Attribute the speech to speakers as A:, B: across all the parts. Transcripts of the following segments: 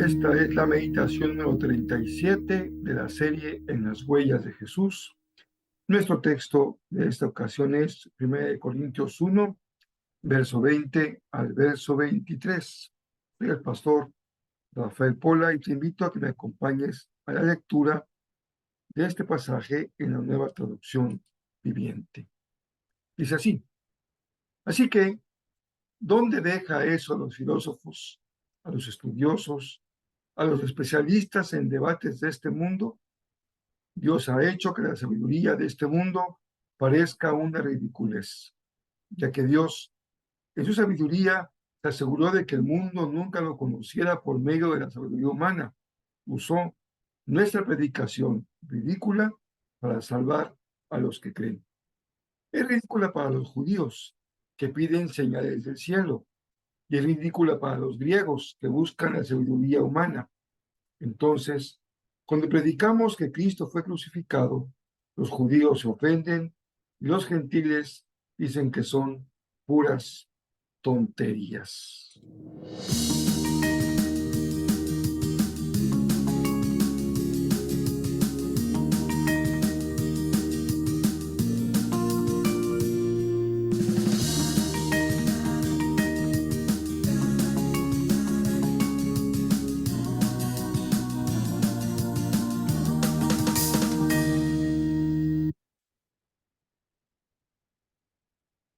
A: Esta es la meditación número 37 de la serie En las huellas de Jesús. Nuestro texto de esta ocasión es 1 Corintios 1, verso 20 al verso 23. Soy el pastor Rafael Pola y te invito a que me acompañes a la lectura de este pasaje en la Nueva Traducción Viviente. Dice así que, ¿dónde deja eso a los filósofos, a los estudiosos, a los especialistas en debates de este mundo? Dios ha hecho que la sabiduría de este mundo parezca una ridiculez, ya que Dios, en su sabiduría, se aseguró de que el mundo nunca lo conociera por medio de la sabiduría humana. Usó nuestra predicación ridícula para salvar a los que creen. Es ridícula para los judíos, que piden señales del cielo, y es ridícula para los griegos, que buscan la sabiduría humana. Entonces, cuando predicamos que Cristo fue crucificado, los judíos se ofenden y los gentiles dicen que son puras tonterías.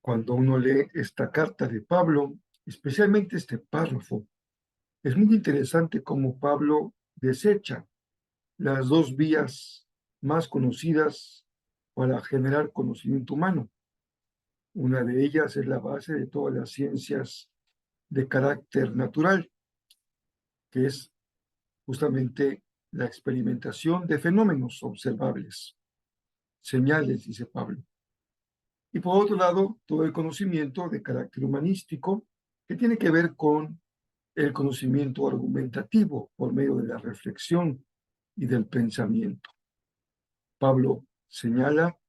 A: Cuando uno lee esta carta de Pablo, especialmente este párrafo, es muy interesante cómo Pablo desecha las dos vías más conocidas para generar conocimiento humano. Una de ellas es la base de todas las ciencias de carácter natural, que es justamente la experimentación de fenómenos observables, señales, dice Pablo. Y por otro lado, todo el conocimiento de carácter humanístico, que tiene que ver con el conocimiento argumentativo por medio de la reflexión y del pensamiento. Pablo señala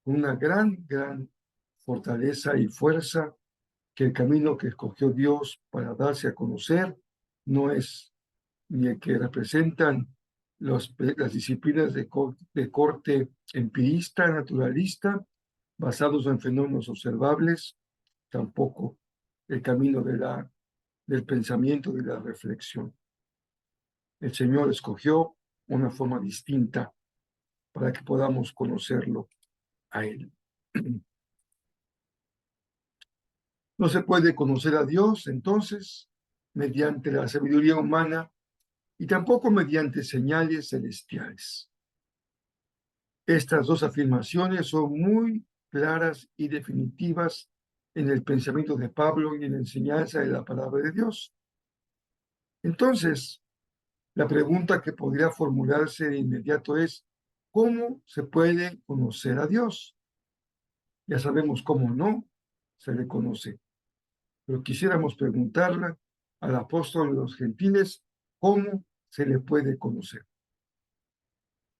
A: con una gran fortaleza y fuerza que el camino que escogió Dios para darse a conocer no es ni el que representan las disciplinas de corte empirista, naturalista, basados en fenómenos observables, tampoco el camino del pensamiento, de la reflexión. El Señor escogió una forma distinta para que podamos conocerlo a Él. No se puede conocer a Dios, entonces, mediante la sabiduría humana y tampoco mediante señales celestiales. Estas dos afirmaciones son muy claras y definitivas en el pensamiento de Pablo y en la enseñanza de la palabra de Dios. Entonces, la pregunta que podría formularse de inmediato es, ¿cómo se puede conocer a Dios? Ya sabemos cómo no se le conoce, pero quisiéramos preguntarle al apóstol de los gentiles, ¿cómo se le puede conocer?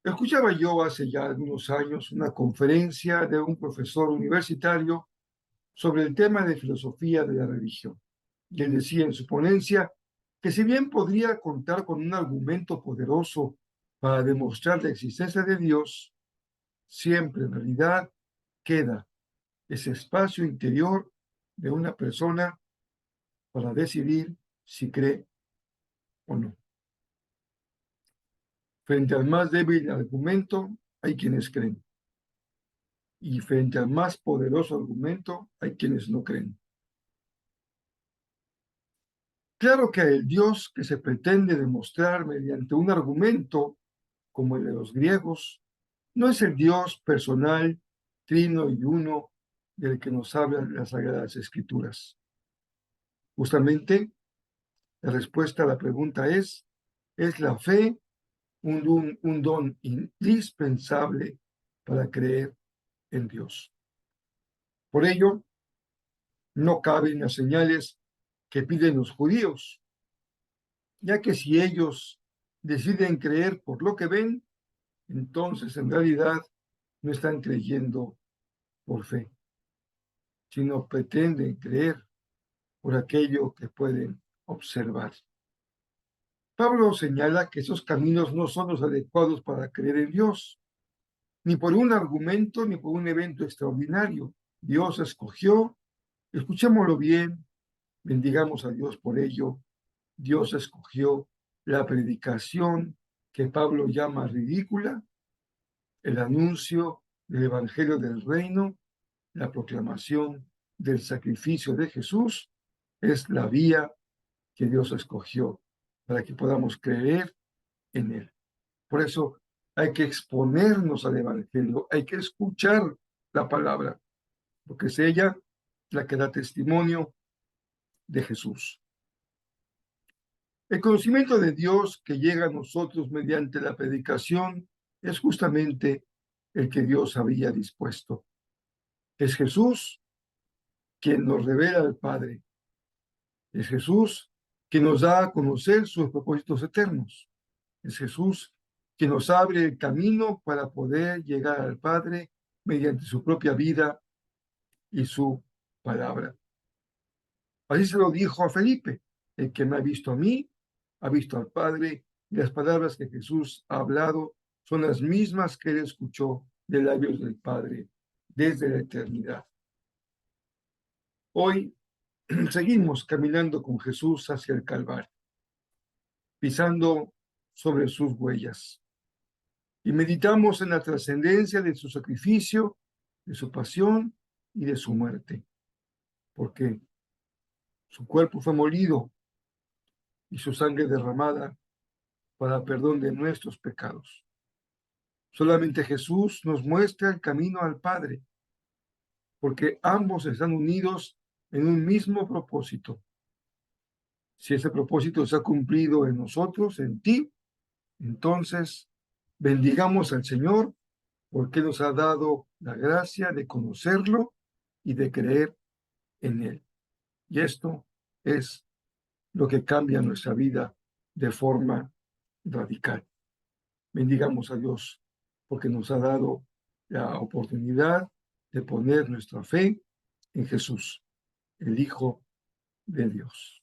A: Escuchaba yo hace ya algunos años una conferencia de un profesor universitario sobre el tema de filosofía de la religión. Y él decía en su ponencia que si bien podría contar con un argumento poderoso para demostrar la existencia de Dios, siempre en realidad queda ese espacio interior de una persona para decidir si cree o no. Frente al más débil argumento, hay quienes creen. Y frente al más poderoso argumento, hay quienes no creen. Claro que el Dios que se pretende demostrar mediante un argumento, como el de los griegos, no es el Dios personal, trino y uno del que nos hablan las Sagradas Escrituras. Justamente, la respuesta a la pregunta ¿es la fe un don indispensable para creer en Dios? Por ello, no caben las señales que piden los judíos, ya que si ellos deciden creer por lo que ven, entonces en realidad no están creyendo por fe, sino pretenden creer por aquello que pueden observar. Pablo señala que esos caminos no son los adecuados para creer en Dios, ni por un argumento, ni por un evento extraordinario. Dios escogió, escuchémoslo bien, bendigamos a Dios por ello. Dios escogió la predicación que Pablo llama ridícula, el anuncio del Evangelio del Reino, la proclamación del sacrificio de Jesús, es la vía que Dios escogió para que podamos creer en Él. Por eso hay que exponernos al Evangelio, hay que escuchar la palabra, porque es ella la que da testimonio de Jesús. El conocimiento de Dios que llega a nosotros mediante la predicación es justamente el que Dios había dispuesto. Es Jesús quien nos revela al Padre. Es Jesús quien nos da a conocer sus propósitos eternos. Es Jesús quien nos abre el camino para poder llegar al Padre mediante su propia vida y su palabra. Así se lo dijo a Felipe: el que me ha visto a mí, ha visto al Padre, y las palabras que Jesús ha hablado son las mismas que él escuchó de labios del Padre desde la eternidad. Hoy seguimos caminando con Jesús hacia el Calvario, pisando sobre sus huellas, y meditamos en la trascendencia de su sacrificio, de su pasión y de su muerte, porque su cuerpo fue molido y su sangre derramada para perdón de nuestros pecados. Solamente Jesús nos muestra el camino al Padre, porque ambos están unidos en un mismo propósito. Si ese propósito se ha cumplido en nosotros, en ti, entonces bendigamos al Señor, porque nos ha dado la gracia de conocerlo y de creer en Él. Y esto es lo que cambia nuestra vida de forma radical. Bendigamos a Dios, porque nos ha dado la oportunidad de poner nuestra fe en Jesús, el Hijo de Dios.